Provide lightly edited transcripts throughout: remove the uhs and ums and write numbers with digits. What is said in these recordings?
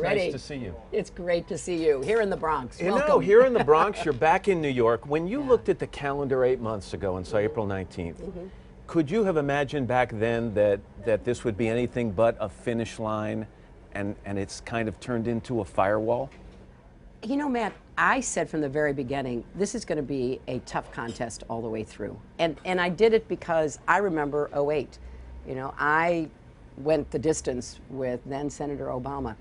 Ready. Nice to see you. It's great to see you here in the Bronx. You Welcome. know, here in the Bronx, you're back in New York. When you looked at the calendar 8 months ago and saw April 19th, could you have imagined back then that this would be anything but a finish line and it's kind of turned into a firewall? You know, Matt, I said from the very beginning, this is going to be a tough contest all the way through. And I did it because I remember '08. You know, I went the distance with then Senator Obama.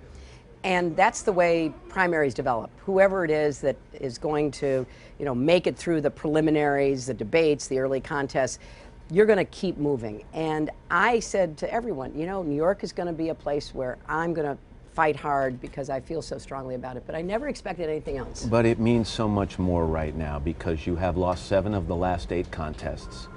And that's the way primaries develop. Whoever it is that is going to, you know, make it through the preliminaries, the debates, the early contests, you're going to keep moving. And I said to everyone, you know, New York is going to be a place where I'm going to fight hard because I feel so strongly about it, but I never expected anything else. But it means so much more right now because you have lost 7 of the last 8 contests.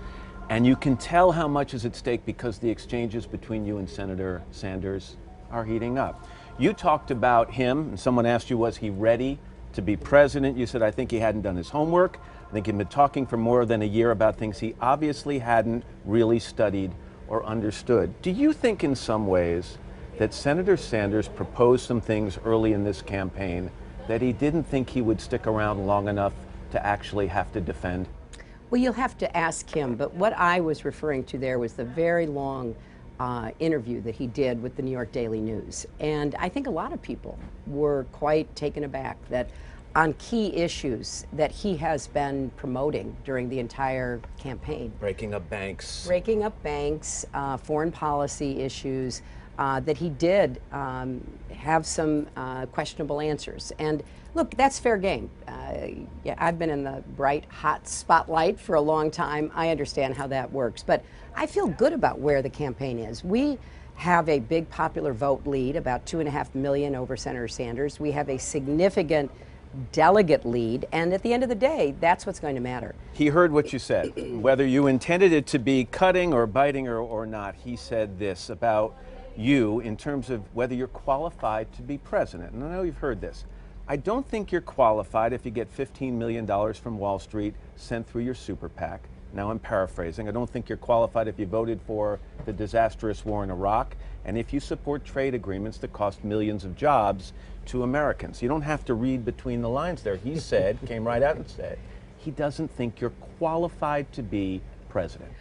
And you can tell how much is at stake because the exchanges between you and Senator Sanders are heating up. You talked about him, and someone asked you, was he ready to be president? You said, I think he hadn't done his homework. I think he'd been talking for more than a year about things he obviously hadn't really studied or understood. Do you think in some ways that Senator Sanders proposed some things early in this campaign that he didn't think he would stick around long enough to actually have to defend? Well, you'll have to ask him, but what I was referring to there was the very long interview that he did with the New York Daily News. And I think a lot of people were quite taken aback that on key issues that he has been promoting during the entire campaign. Breaking up banks. Breaking up banks, foreign policy issues, that he did have some questionable answers. And look, that's fair game. Yeah, I've been in the bright, hot spotlight for a long time. I understand how that works. But I feel good about where the campaign is. We have a big popular vote lead, about 2.5 million over Senator Sanders. We have a significant delegate lead, and at the end of the day, that's what's going to matter. He heard what you said. Whether you intended it to be cutting or biting or not, he said this about you in terms of whether you're qualified to be president. And I know you've heard this. I don't think you're qualified if you get $15 million from Wall Street sent through your super PAC. Now I'm paraphrasing. I don't think you're qualified if you voted for the disastrous war in Iraq and if you support trade agreements that cost millions of jobs to Americans. You don't have to read between the lines there. He said, came right out and said, he doesn't think you're qualified to be president.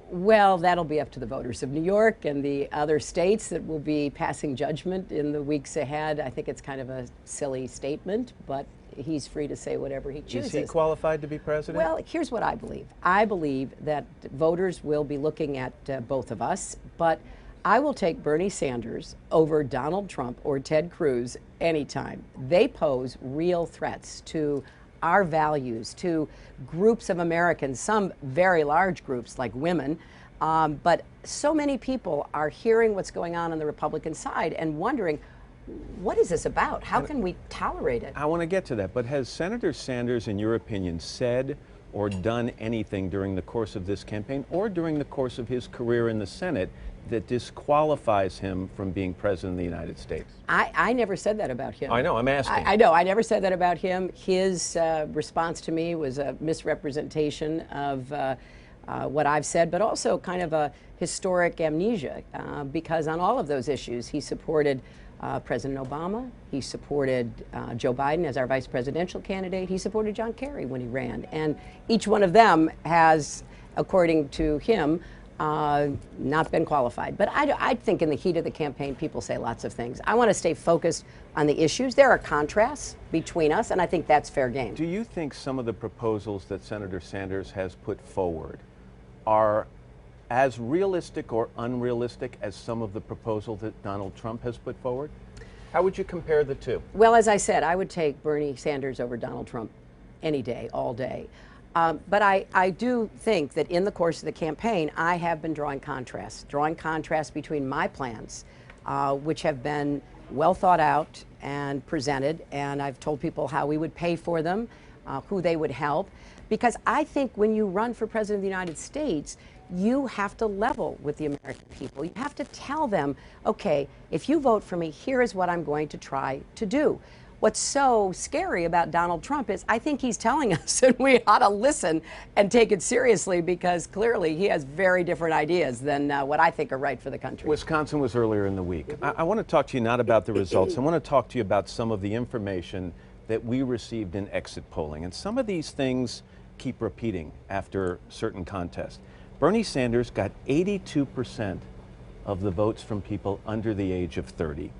Well, that'll be up to the voters of New York and the other states that will be passing judgment in the weeks ahead. I think it's kind of a silly statement, but he's free to say whatever he chooses. Is he qualified to be president? Well, here's what I believe. I believe that voters will be looking at both of us, but I will take Bernie Sanders over Donald Trump or Ted Cruz anytime. They pose real threats to our values, to groups of Americans, some very large groups like women, but so many people are hearing what's going on the Republican side and wondering, what is this about? How can we tolerate it? I want to get to that, but has Senator Sanders, in your opinion, said or done anything during the course of this campaign or during the course of his career in the Senate that disqualifies him from being president of the United States? I never said that about him. I know, I'm asking. I know, I never said that about him. His response to me was a misrepresentation of what I've said, but also kind of a historic amnesia, because on all of those issues, he supported President Obama, he supported Joe Biden as our vice presidential candidate, he supported John Kerry when he ran, and each one of them has, according to him, not been qualified. But I think in the heat of the campaign, people say lots of things. I want to stay focused on the issues. There are contrasts between us, and I think that's fair game. Do you think some of the proposals that Senator Sanders has put forward are as realistic or unrealistic as some of the proposals that Donald Trump has put forward? How would you compare the two? Well, as I said, I would take Bernie Sanders over Donald Trump any day, all day. But I do think that in the course of the campaign, I have been drawing contrasts between my plans, which have been well thought out and presented, and I've told people how we would pay for them, who they would help, because I think when you run for president of the United States, you have to level with the American people. You have to tell them, okay, if you vote for me, here is what I'm going to try to do. what's so scary about Donald Trump is I think he's telling us that we ought to listen and take it seriously, because clearly he has very different ideas than what I think are right for the country. Wisconsin was earlier in the week. I want to talk to you not about the results. I want to talk to you about some of the information that we received in exit polling. And some of these things keep repeating after certain contests. Bernie Sanders got 82% of the votes from people under the age of 30.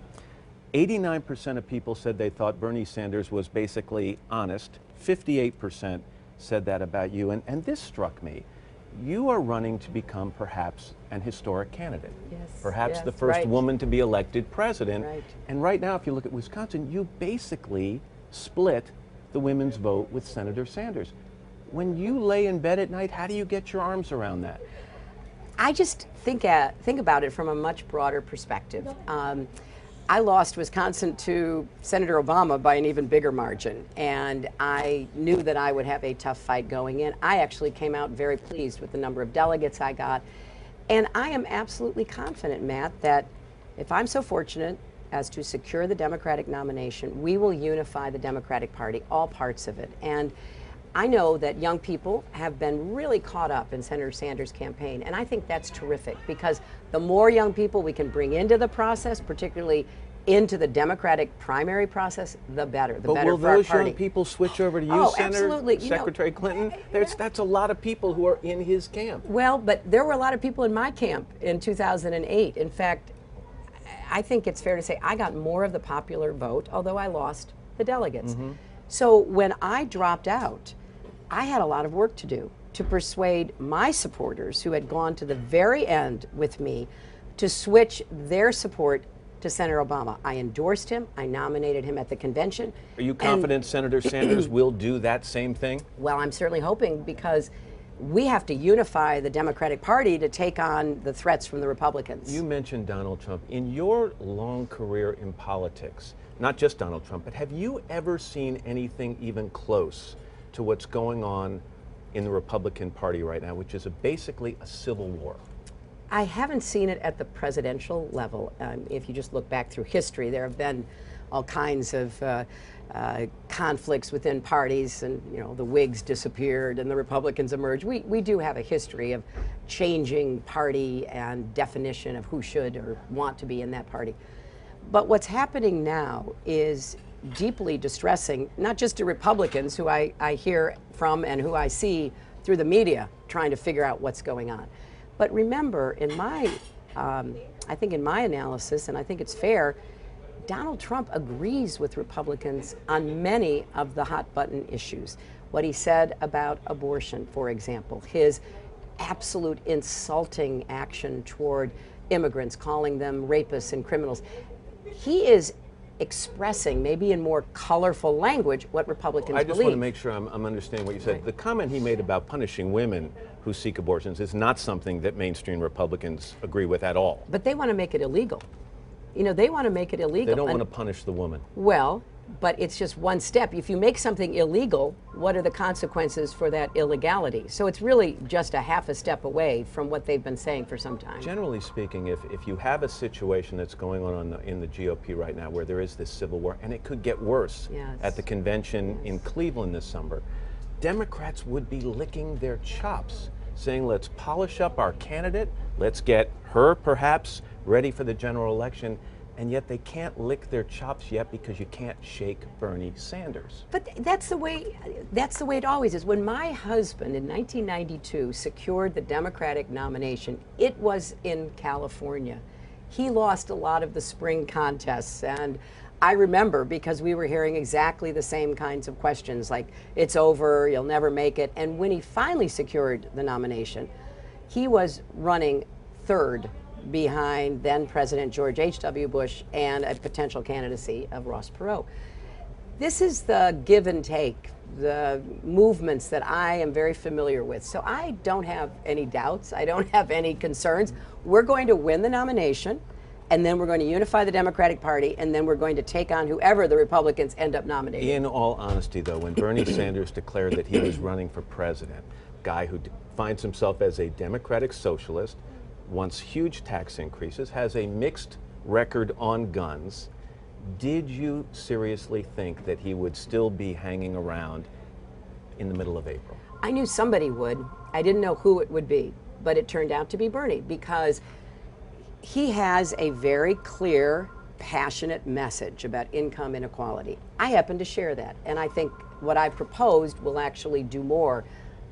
89% of people said they thought Bernie Sanders was basically honest. 58% said that about you. And this struck me. You are running to become perhaps an historic candidate. Yes, perhaps yes, the first right. woman to be elected president. Right. And right now, if you look at Wisconsin, you basically split the women's vote with Senator Sanders. When you lay in bed at night, how do you get your arms around that? I just think about it from a much broader perspective. I lost Wisconsin to Senator Obama by an even bigger margin, and I knew that I would have a tough fight going in. I actually came out very pleased with the number of delegates I got, and I am absolutely confident, Matt, that if I'm so fortunate as to secure the Democratic nomination, we will unify the Democratic Party, all parts of it. And I know that young people have been really caught up in Senator Sanders' campaign, and I think that's terrific, because the more young people we can bring into the process, particularly into the Democratic primary process, the better. The better will for our those party. young people switch over to you, Oh, Senator, absolutely. Secretary Clinton? That's a lot of people who are in his camp. Well, but there were a lot of people in my camp in 2008. In fact, I think it's fair to say I got more of the popular vote, although I lost the delegates. So when I dropped out, I had a lot of work to do to persuade my supporters, who had gone to the very end with me, to switch their support to Senator Obama. I endorsed him. I nominated him at the convention. Are you confident Senator Sanders will do that same thing? Well, I'm certainly hoping, because we have to unify the Democratic Party to take on the threats from the Republicans. You mentioned Donald Trump. In your long career in politics, not just Donald Trump, but have you ever seen anything even close to what's going on in the Republican Party right now, which is basically a civil war? I haven't seen it at the presidential level. If you just look back through history, there have been all kinds of conflicts within parties, and the Whigs disappeared and the Republicans emerged. We do have a history of changing party and definition of who should or want to be in that party. But what's happening now is deeply distressing, not just to Republicans, who I hear from and who I see through the media trying to figure out what's going on. But remember, I think in my analysis, and I think it's fair, Donald Trump agrees with Republicans on many of the hot button issues. What he said about abortion, for example, his absolute insulting action toward immigrants, calling them rapists and criminals. He is expressing, maybe in more colorful language, what Republicans believe. I just want to make sure I'm understanding what you said. Right. The comment he made about punishing women who seek abortions is not something that mainstream Republicans agree with at all. But they want to make it illegal. They want to make it illegal. They don't want to punish the woman. Well, but it's just one step. If you make something illegal, what are the consequences for that illegality? So it's really just a half a step away from what they've been saying for some time. Generally speaking, if you have a situation that's going on in the GOP right now, where there is this civil war, and it could get worse at the convention in Cleveland this summer, Democrats would be licking their chops, saying, let's polish up our candidate, let's get her perhaps ready for the general election. And yet they can't lick their chops yet, because you can't shake Bernie Sanders. But that's the way it always is. When my husband in 1992 secured the Democratic nomination, it was in California. He lost a lot of the spring contests, and I remember, because we were hearing exactly the same kinds of questions, like, it's over, you'll never make it. And when he finally secured the nomination, he was running third behind then President George H.W. Bush and a potential candidacy of Ross Perot. This is the give and take, the movements that I am very familiar with. So I don't have any doubts. I don't have any concerns. We're going to win the nomination, and then we're going to unify the Democratic Party, and then we're going to take on whoever the Republicans end up nominating. In all honesty, though, when Bernie Sanders declared that he was running for president, a guy who defines himself as a democratic socialist, wants huge tax increases, has a mixed record on guns, did you seriously think that he would still be hanging around in the middle of April? I knew somebody would. I didn't know who it would be, but it turned out to be Bernie because he has a very clear, passionate message about income inequality. I happen to share that, and I think what I've proposed will actually do more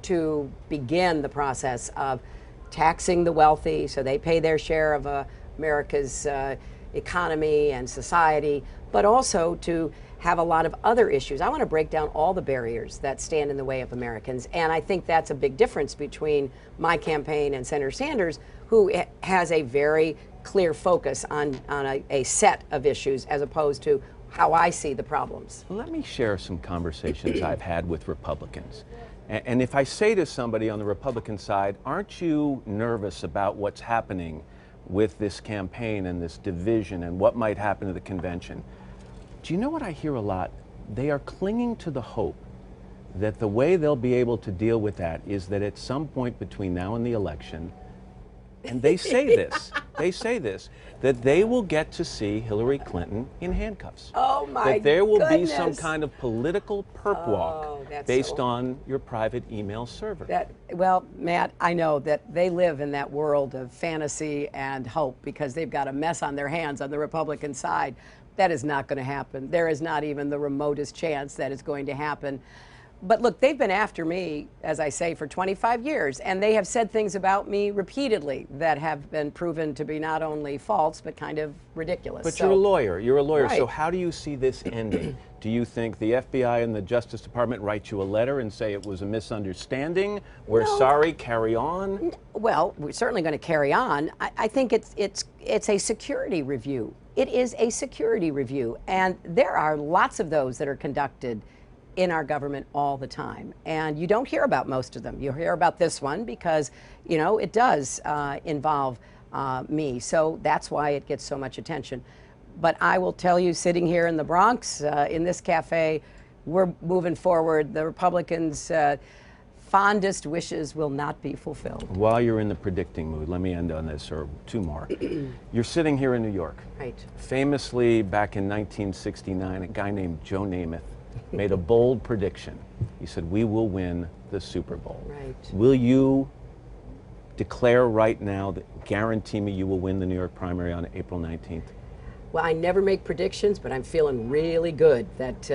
to begin the process of taxing the wealthy so they pay their share of America's economy and society, but also to have a lot of other issues. I want to break down all the barriers that stand in the way of Americans, and I think that's a big difference between my campaign and Senator Sanders, who has a very clear focus on a set of issues as opposed to how I see the problems. Let me share some conversations I've had with Republicans. And if I say to somebody on the Republican side, aren't you nervous about what's happening with this campaign and this division and what might happen to the convention? Do you know what I hear a lot? They are clinging to the hope that the way they'll be able to deal with that is that at some point between now and the election, and they say this, that they will get to see Hillary Clinton in handcuffs. Oh my That there will goodness. be some kind of political perp walk based on your private email server. Well, Matt, I know that they live in that world of fantasy and hope because they've got a mess on their hands on the Republican side. That is not going to happen. There is not even the remotest chance that it's going to happen. But look, they've been after me, as I say, for 25 years, and they have said things about me repeatedly that have been proven to be not only false, but kind of ridiculous. But you're a lawyer. Right. So how do you see this ending? Do you think the FBI and the Justice Department write you a letter and say it was a misunderstanding? We're sorry, carry on? Well, we're certainly going to carry on. I think it's a security review. It is a security review, and there are lots of those that are conducted in our government all the time, and you don't hear about most of them. You hear about this one because, you know, it does involve me, so that's why it gets so much attention. But I will tell you, sitting here in the Bronx, in this cafe, we're moving forward. The Republicans' fondest wishes will not be fulfilled. While you're in the predicting mood, let me end on this, or two more. You're sitting here in New York. Right. Famously, back in 1969, a guy named Joe Namath made a bold prediction. He said, we will win the Super Bowl. Right. Will you declare right now, guarantee me you will win the New York primary on April 19th? Well, I never make predictions, but I'm feeling really good that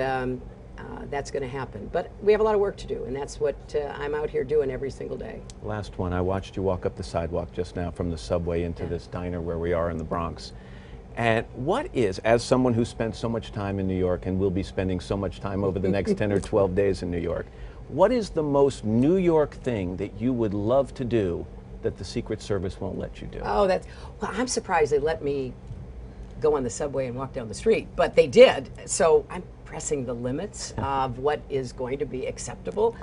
that's going to happen. But we have a lot of work to do, and that's what I'm out here doing every single day. Last one, I watched you walk up the sidewalk just now from the subway into this diner where we are in the Bronx. And what is, as someone who spent so much time in New York and will be spending so much time over the next 10 or 12 days in New York, what is the most New York thing that you would love to do that the Secret Service won't let you do? Oh, well, I'm surprised they let me go on the subway and walk down the street, but they did. So I'm pressing the limits of what is going to be acceptable.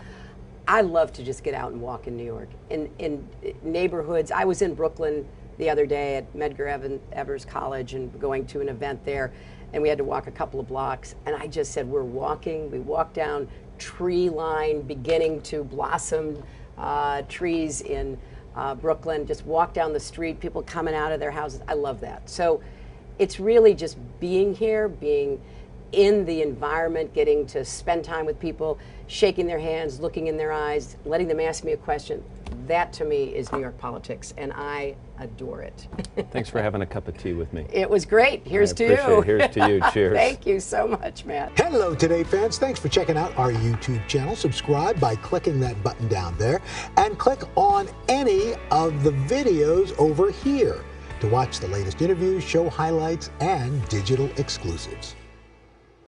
I love to just get out and walk in New York. In neighborhoods, I was in Brooklyn the other day at Medgar Evers College and going to an event there, and we had to walk a couple of blocks, and I just said, we walked down tree line, beginning to blossom trees in Brooklyn, just walk down the street, people coming out of their houses. I love that. So it's really just being here, being in the environment, getting to spend time with people, shaking their hands, looking in their eyes, letting them ask me a question. That to me is New York politics, and I adore it. Thanks for having a cup of tea with me. It was great. Here's to you. Here's to you. Cheers. Thank you so much, Matt. Hello, Today fans. Thanks for checking out our YouTube channel. Subscribe by clicking that button down there and click on any of the videos over here to watch the latest interviews, show highlights, and digital exclusives.